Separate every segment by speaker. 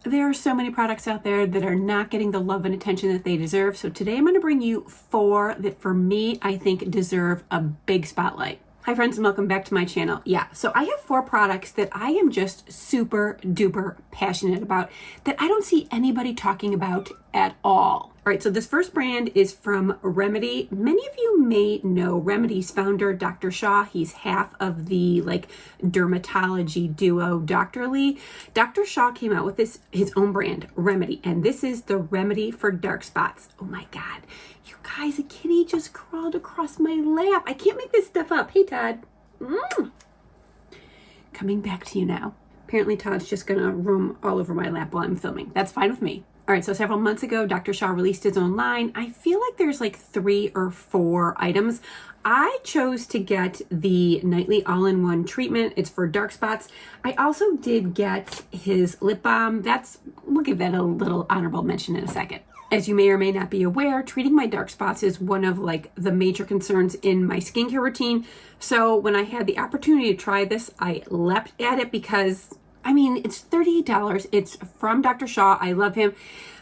Speaker 1: There are so many products out there that are not getting the love and attention that they deserve. So today I'm going to bring you 4 that for me, I think deserve a big spotlight. Hi friends and welcome back to my channel. Yeah, so I have 4 products that I am just super duper passionate about that I don't see anybody talking about at all. All right, so this first brand is from Remedy. Many of you may know Remedy's founder, Dr. Shaw. He's half of the dermatology duo, Dr. Lee. Dr. Shaw came out with his own brand, Remedy, and this is the remedy for dark spots. Oh my God, you guys, a kitty just crawled across my lap. I can't make this stuff up. Hey, Todd. Coming back to you now. Apparently Todd's just gonna roam all over my lap while I'm filming. That's fine with me. All right, so several months ago, Dr. Shaw released his own line. I feel like there's 3 or 4 items. I chose to get the nightly all-in-one treatment. It's for dark spots. I also did get his lip balm. We'll give that a little honorable mention in a second. As you may or may not be aware, treating my dark spots is one of the major concerns in my skincare routine. So when I had the opportunity to try this, I leapt at it because it's $38. It's from Dr. Shaw. I love him.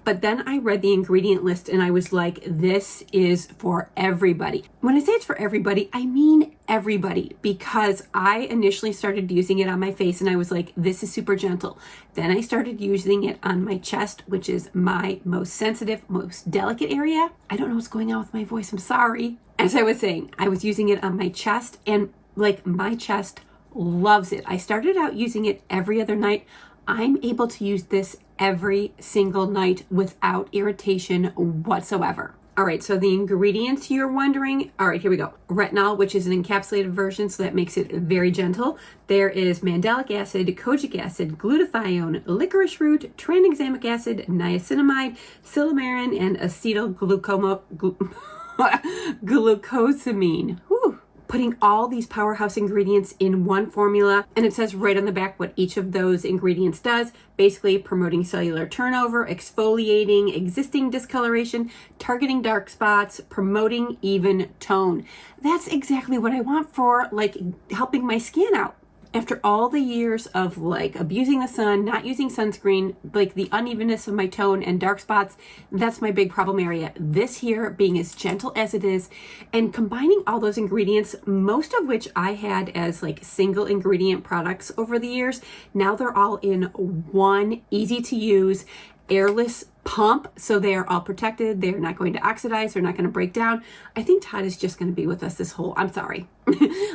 Speaker 1: But then I read the ingredient list and I was like, this is for everybody. When I say it's for everybody, I mean everybody, because I initially started using it on my face and I was like, this is super gentle. Then I started using it on my chest, which is my most sensitive, most delicate area. I don't know what's going on with my voice. I'm sorry. As I was saying, I was using it on my chest and my chest loves it. I started out using it every other night. I'm able to use this every single night without irritation whatsoever. All right, so the ingredients you're wondering. All right, here we go. Retinol, which is an encapsulated version, so that makes it very gentle. There is mandelic acid, kojic acid, glutathione, licorice root, tranexamic acid, niacinamide, silymarin, and glucosamine. Whew. Putting all these powerhouse ingredients in one formula, and it says right on the back what each of those ingredients does, basically promoting cellular turnover, exfoliating existing discoloration, targeting dark spots, promoting even tone. That's exactly what I want for helping my skin out. After all the years of abusing the sun, not using sunscreen, the unevenness of my tone and dark spots, that's my big problem area. This here being as gentle as it is and combining all those ingredients, most of which I had as single ingredient products over the years. Now they're all in one easy to use, airless pump, so they are all protected. They're not going to oxidize. They're not going to break down. I think Todd is just going to be with us I'm sorry.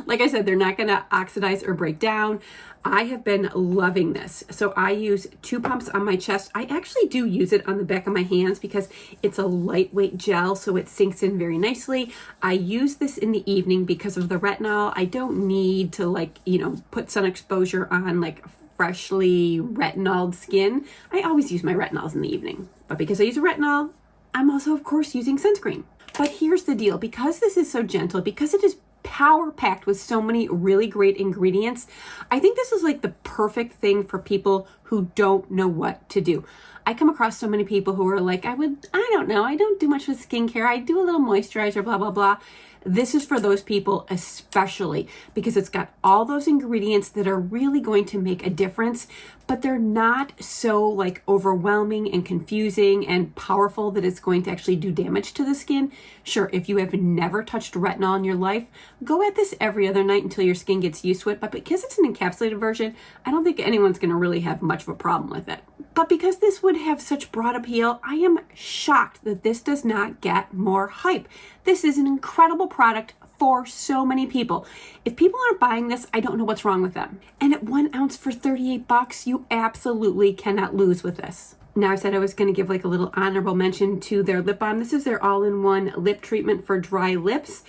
Speaker 1: Like I said, they're not going to oxidize or break down. I have been loving this. So I use 2 pumps on my chest. I actually do use it on the back of my hands because it's a lightweight gel, so it sinks in very nicely. I use this in the evening because of the retinol. I don't need to put sun exposure on freshly retinoled skin. I always use my retinols in the evening, but because I use a retinol, I'm also of course using sunscreen. But here's the deal, because this is so gentle, because it is power packed with so many really great ingredients, I think this is the perfect thing for people who don't know what to do. I come across so many people who are I don't know, I don't do much with skincare. I do a little moisturizer, blah, blah, blah. This is for those people especially because it's got all those ingredients that are really going to make a difference, but they're not so overwhelming and confusing and powerful that it's going to actually do damage to the skin. Sure, if you have never touched retinol in your life, go at this every other night until your skin gets used to it. But because it's an encapsulated version, I don't think anyone's going to really have much of a problem with it. But because this would have such broad appeal, I am shocked that this does not get more hype. This is an incredible product for so many people. If people aren't buying this, I don't know what's wrong with them. And at 1 ounce for $38, you absolutely cannot lose with this. Now, I said I was going to give a little honorable mention to their lip balm. This is their all-in-one lip treatment for dry lips.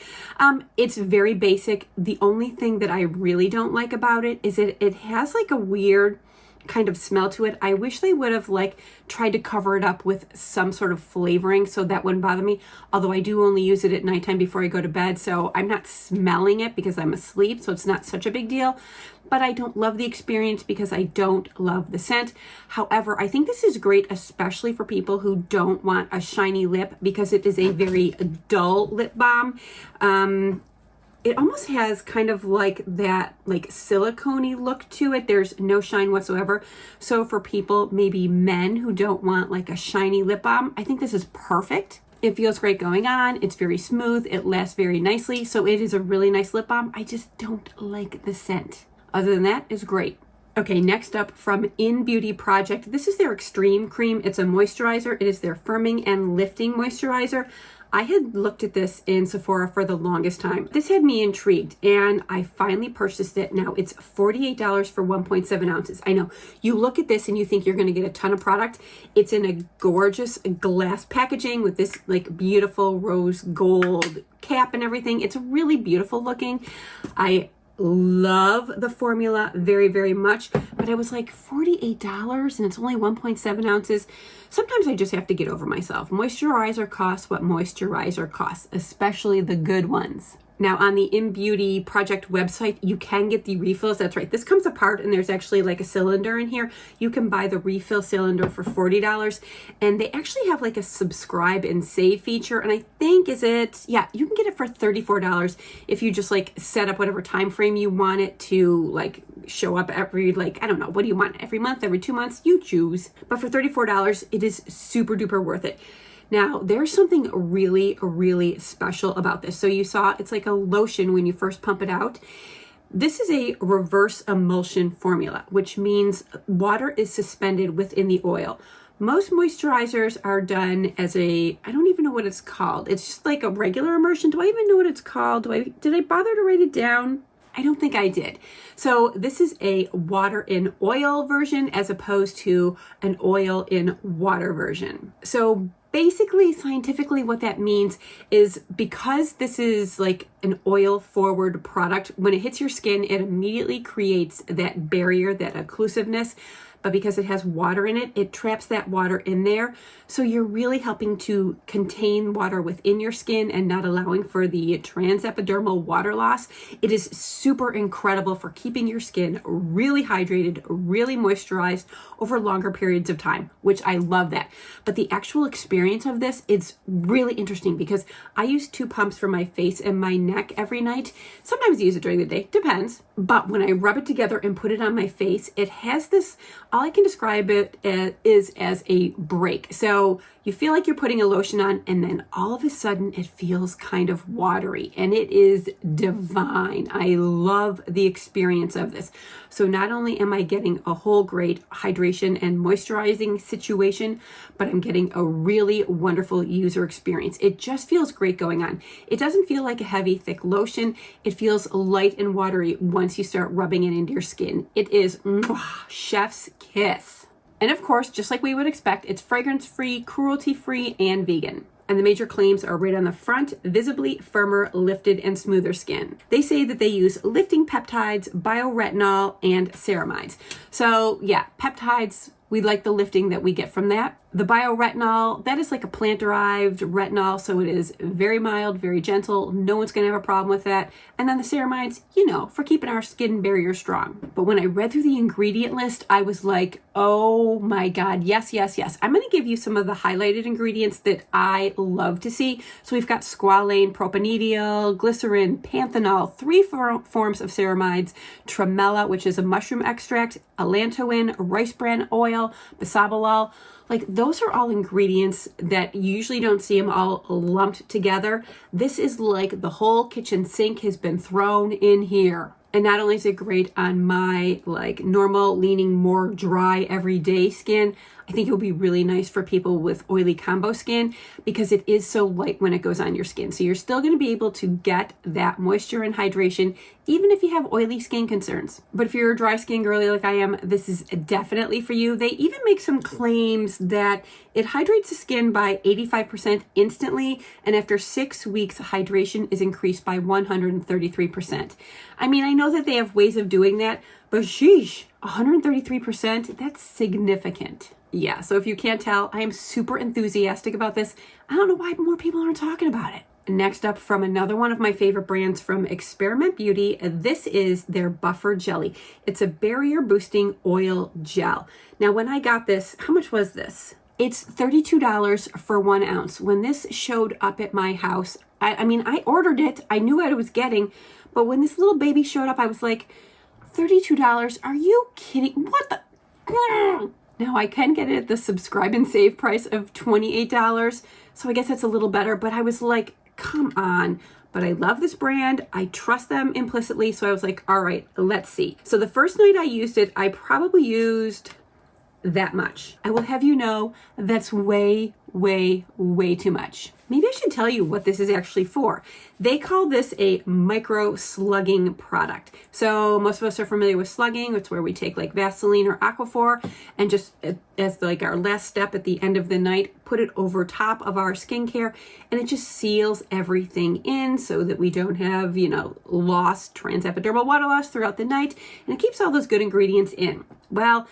Speaker 1: It's very basic. The only thing that I really don't like about it is it has a weird kind of smell to it. I wish they would have tried to cover it up with some sort of flavoring so that wouldn't bother me. Although I do only use it at nighttime before I go to bed, so I'm not smelling it because I'm asleep, so it's not such a big deal. But I don't love the experience because I don't love the scent. However, I think this is great, especially for people who don't want a shiny lip because it is a very dull lip balm. It almost has kind of like that like silicone-y look to it. There's no shine whatsoever. So for people, maybe men who don't want like a shiny lip balm, I think this is perfect. It feels great going on. It's very smooth. It lasts very nicely. So it is a really nice lip balm. I just don't like the scent. Other than that, it's great. Okay, next up from In Beauty Project. This is their Extreme Cream. It's a moisturizer. It is their firming and lifting moisturizer. I had looked at this in Sephora for the longest time. This had me intrigued and I finally purchased it. Now it's $48 for 1.7 ounces. I know you look at this and you think you're going to get a ton of product. It's in a gorgeous glass packaging with this like beautiful rose gold cap and everything. It's really beautiful looking. I love the formula very, very much, but I was like $48 and it's only 1.7 ounces. Sometimes I just have to get over myself. Moisturizer costs what moisturizer costs, especially the good ones. Now on the In Beauty Project website, you can get the refills. That's right. This comes apart and there's actually like a cylinder in here. You can buy the refill cylinder for $40 and they actually have like a subscribe and save feature. And I think you can get it for $34 if you just like set up whatever time frame you want it to like show up every, like, I don't know, what do you want? Every month, every 2 months, you choose. But for $34, it is super duper worth it. Now, there's something really, really special about this. So you saw it's like a lotion when you first pump it out. This is a reverse emulsion formula, which means water is suspended within the oil. Most moisturizers are done as I don't even know what it's called. It's just like a regular immersion. Do I even know what it's called? Did I bother to write it down? I don't think I did. So this is a water in oil version as opposed to an oil in water version. So basically, scientifically, what that means is because this is like an oil forward product, when it hits your skin, it immediately creates that barrier, that occlusiveness. But because it has water in it, it traps that water in there. So you're really helping to contain water within your skin and not allowing for the transepidermal water loss. It is super incredible for keeping your skin really hydrated, really moisturized over longer periods of time, which I love that. But the actual experience of this, it's really interesting because I use 2 pumps for my face and my neck every night. Sometimes I use it during the day, depends. But when I rub it together and put it on my face, it has this, all I can describe it as a break. So you feel like you're putting a lotion on and then all of a sudden it feels kind of watery and it is divine. I love the experience of this. So not only am I getting a whole great hydration and moisturizing situation, but I'm getting a really wonderful user experience. It just feels great going on. It doesn't feel like a heavy, thick lotion. It feels light and watery once you start rubbing it into your skin. It is chef's kiss. And of course, just like we would expect, it's fragrance-free, cruelty-free, and vegan. And the major claims are right on the front: visibly firmer, lifted, and smoother skin. They say that they use lifting peptides, bioretinol, and ceramides. So yeah, peptides, we like the lifting that we get from that. The bioretinol, that is like a plant-derived retinol, so it is very mild, very gentle. No one's going to have a problem with that. And then the ceramides, for keeping our skin barrier strong. But when I read through the ingredient list, I was like, oh my God, yes, yes, yes. I'm going to give you some of the highlighted ingredients that I love to see. So we've got squalane, propanediol, glycerin, panthenol, 3 forms of ceramides, tremella, which is a mushroom extract, allantoin, rice bran oil, bisabolol. Like, those are all ingredients that you usually don't see them all lumped together. This is like the whole kitchen sink has been thrown in here. And not only is it great on my like normal, leaning more dry everyday skin, I think it'll be really nice for people with oily combo skin because it is so light when it goes on your skin. So you're still going to be able to get that moisture and hydration even if you have oily skin concerns. But if you're a dry skin girly like I am, this is definitely for you. They even make some claims that it hydrates the skin by 85% instantly, and after 6 weeks, hydration is increased by 133%. I mean, I know that they have ways of doing that, but sheesh, 133%, that's significant. Yeah, so if you can't tell, I am super enthusiastic about this. I don't know why more people aren't talking about it. Next up, from another one of my favorite brands from Experiment Beauty, this is their Buffer Jelly. It's a barrier boosting oil gel. Now, when I got this, how much was this? It's $32 for 1 ounce. When this showed up at my house, I mean, I ordered it. I knew what I was getting. But when this little baby showed up, I was like, $32? Are you kidding? What the? Now, I can get it at the subscribe and save price of $28. So I guess that's a little better. But I was like, come on. But I love this brand. I trust them implicitly. So I was like, all right, let's see. So the first night I used it, I probably used that much. I will have you know that's way, way, way too much. Maybe I should tell you what this is actually for. They call this a micro slugging product. So most of us are familiar with slugging. It's where we take like Vaseline or Aquaphor and just as like our last step at the end of the night, put it over top of our skincare, and it just seals everything in so that we don't have, lost transepidermal water loss throughout the night, and it keeps all those good ingredients in. Well,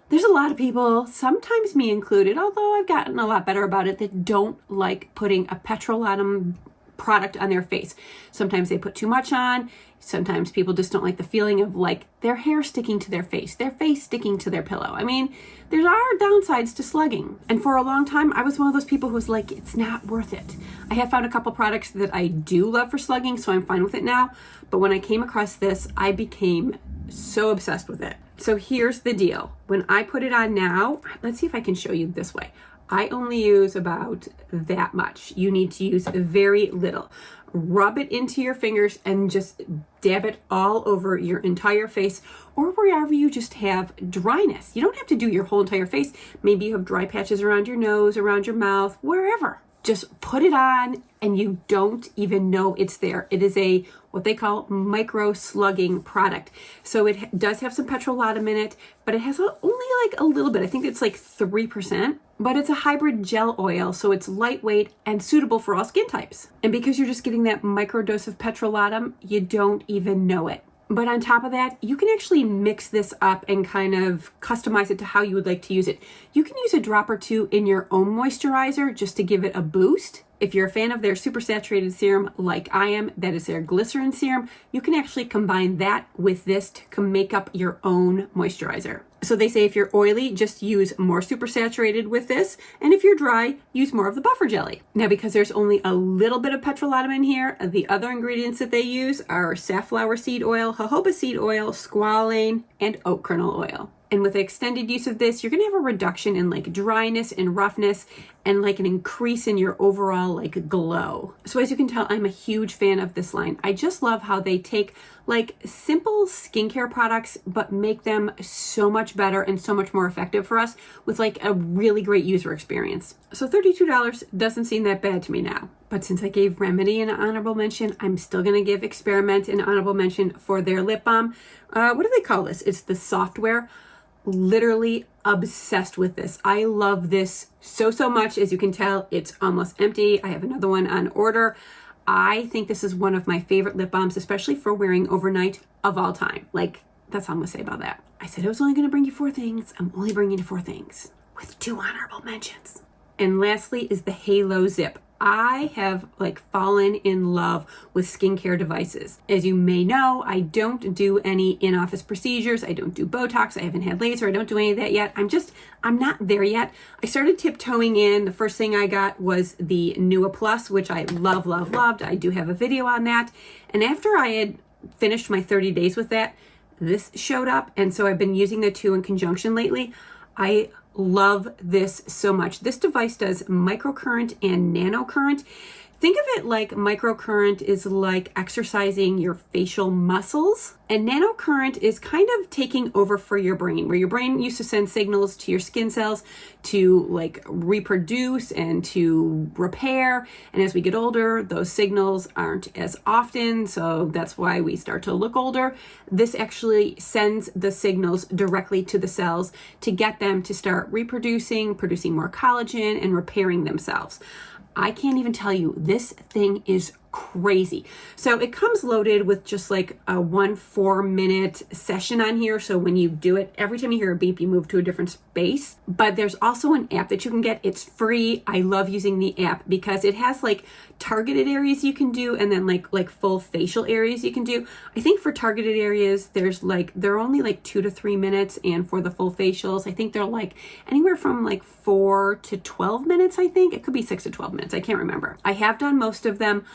Speaker 1: there's a lot of people, sometimes me included, although I've gotten a lot better about it, that don't like putting a petrolatum product on their face. Sometimes they put too much on. Sometimes people just don't like the feeling of like their hair sticking to their face sticking to their pillow. I mean, there are downsides to slugging. And for a long time, I was one of those people who was like, it's not worth it. I have found a couple products that I do love for slugging, so I'm fine with it now. But when I came across this, I became so obsessed with it. So here's the deal. When I put it on now, let's see if I can show you this way. I only use about that much. You need to use very little. Rub it into your fingers and just dab it all over your entire face or wherever you just have dryness. You don't have to do your whole entire face. Maybe you have dry patches around your nose, around your mouth, wherever. Just put it on and you don't even know it's there. It is what they call micro slugging product. So it does have some petrolatum in it, but it has only like a little bit. I think it's like 3%, but it's a hybrid gel oil. So it's lightweight and suitable for all skin types. And because you're just getting that micro dose of petrolatum, you don't even know it. But on top of that, you can actually mix this up and kind of customize it to how you would like to use it. You can use a drop or two in your own moisturizer just to give it a boost. If you're a fan of their super saturated serum like I am, that is their glycerin serum, you can actually combine that with this to make up your own moisturizer. So they say if you're oily, just use more super saturated with this. And if you're dry, use more of the buffer jelly. Now, because there's only a little bit of petrolatum in here, the other ingredients that they use are safflower seed oil, jojoba seed oil, squalane, and oat kernel oil. And with extended use of this, you're going to have a reduction in like dryness and roughness and like an increase in your overall like glow. So as you can tell, I'm a huge fan of this line. I just love how they take like simple skincare products, but make them so much better and so much more effective for us with like a really great user experience. So $32 doesn't seem that bad to me now. But since I gave Remedy an honorable mention, I'm still going to give Experiment an honorable mention for their lip balm. What do they call this? It's the software. Literally obsessed with this. I love this so much. As you can tell, it's almost empty. I have another one on order. I think this is one of my favorite lip balms, especially for wearing overnight of all time. Like, that's all I'm gonna say about that. I said I was only gonna bring you 4 things. I'm only bringing you 4 things with 2 honorable mentions. And lastly is the Halo Zip. I have like fallen in love with skincare devices. As you may know, I don't do any in-office procedures. I don't do Botox. I haven't had laser. I don't do any of that yet. I'm not there yet. I started tiptoeing in. The first thing I got was the Nua Plus, which I loved. I do have a video on that. And after I had finished my 30 days with that, this showed up. And so I've been using the 2 in conjunction lately. I love this so much. This device does microcurrent and nanocurrent. Think of it like microcurrent is like exercising your facial muscles, and nanocurrent is kind of taking over for your brain, where your brain used to send signals to your skin cells to like reproduce and to repair. And as we get older, those signals aren't as often, so that's why we start to look older. This actually sends the signals directly to the cells to get them to start reproducing, producing more collagen, and repairing themselves. I can't even tell you, this thing is crazy. So it comes loaded with just like a 4-minute session on here. So when you do it, every time you hear a beep, you move to a different space. But there's also an app that you can get. It's free. I love using the app because it has like targeted areas you can do and then like full facial areas you can do. I think for targeted areas, they're only like 2 to 3 minutes. And for the full facials, I think they're like anywhere from like 4 to 12 minutes, I think. It could be 6 to 12 minutes. I can't remember. I have done most of them.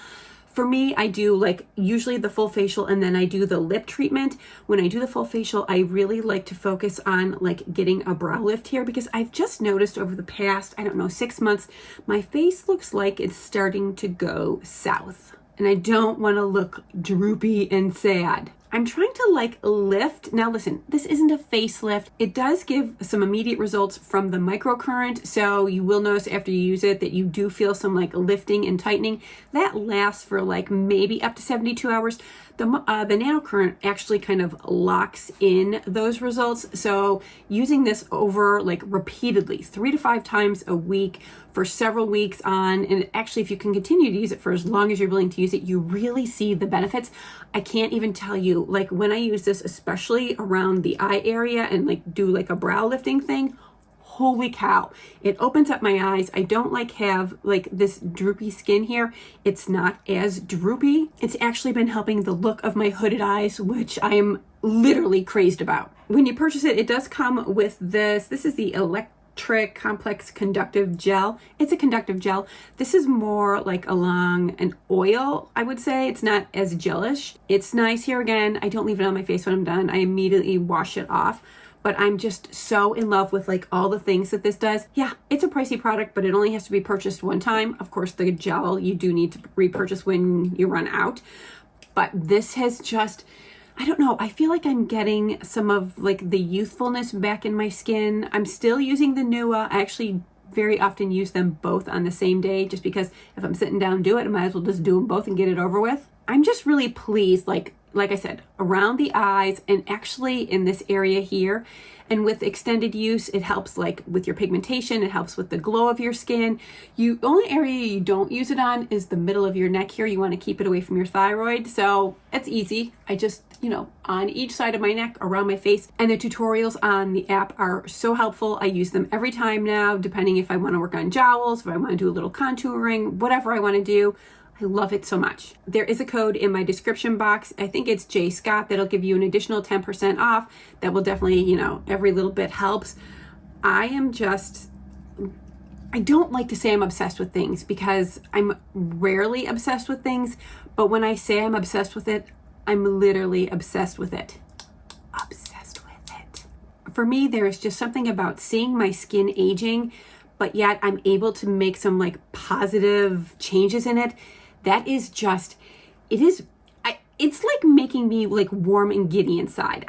Speaker 1: For me, I do like usually the full facial and then I do the lip treatment. When I do the full facial, I really like to focus on like getting a brow lift here because I've just noticed over the past, 6 months, my face looks like it's starting to go south. And I don't want to look droopy and sad. I'm trying to like lift. Now listen, this isn't a facelift. It does give some immediate results from the microcurrent. So you will notice after you use it that you do feel some like lifting and tightening. That lasts for like maybe up to 72 hours. The nanocurrent actually kind of locks in those results. So using this over like repeatedly, 3 to 5 times a week for several weeks on, and actually if you can continue to use it for as long as you're willing to use it, you really see the benefits. I can't even tell you, like when I use this, especially around the eye area and like do like a brow lifting thing, holy cow, it opens up my eyes. I don't like have like this droopy skin here. It's not as droopy. It's actually been helping the look of my hooded eyes, which I am literally crazed about. When you purchase it, it does come with this. This is the Electric Complex Conductive Gel. It's a conductive gel. This is more like along an oil, I would say. It's not as gelish. It's nice. Here again, I don't leave it on my face when I'm done. I immediately wash it off. But I'm just so in love with like all the things that this does. Yeah, it's a pricey product, but it only has to be purchased one time. Of course, the gel you do need to repurchase when you run out. But this has just, I don't know, I feel like I'm getting some of like the youthfulness back in my skin. I'm still using the Nua. I actually very often use them both on the same day just because if I'm sitting down and do it, I might as well just do them both and get it over with. I'm just really pleased, like I said, around the eyes and actually in this area here. And with extended use, it helps like with your pigmentation. It helps with the glow of your skin. The only area you don't use it on is the middle of your neck here. You want to keep it away from your thyroid. So it's easy. I just, on each side of my neck, around my face. And the tutorials on the app are so helpful. I use them every time now, depending if I want to work on jowls, if I want to do a little contouring, whatever I want to do. I love it so much. There is a code in my description box. I think it's J Scott that'll give you an additional 10% off. That will definitely, every little bit helps. I don't like to say I'm obsessed with things because I'm rarely obsessed with things. But when I say I'm obsessed with it, I'm literally obsessed with it. Obsessed with it. For me, there is just something about seeing my skin aging, but yet I'm able to make some like positive changes in it. That is just, it's like making me like warm and giddy inside.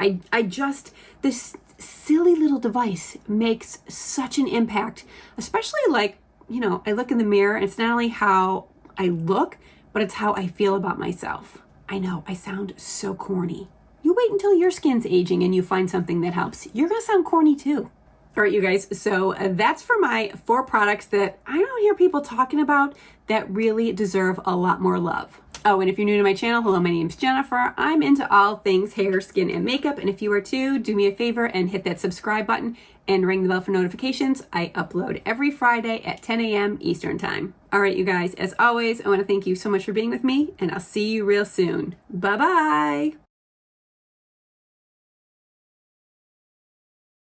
Speaker 1: This silly little device makes such an impact, especially like, I look in the mirror and it's not only how I look, but it's how I feel about myself. I know I sound so corny. You wait until your skin's aging and you find something that helps. You're gonna sound corny too. All right, you guys, so that's for my 4 products that I don't hear people talking about that really deserve a lot more love. Oh, and if you're new to my channel, hello, my name's Jennifer. I'm into all things hair, skin, and makeup. And if you are too, do me a favor and hit that subscribe button and ring the bell for notifications. I upload every Friday at 10 a.m. Eastern Time. All right, you guys, as always, I want to thank you so much for being with me, and I'll see you real soon. Bye-bye.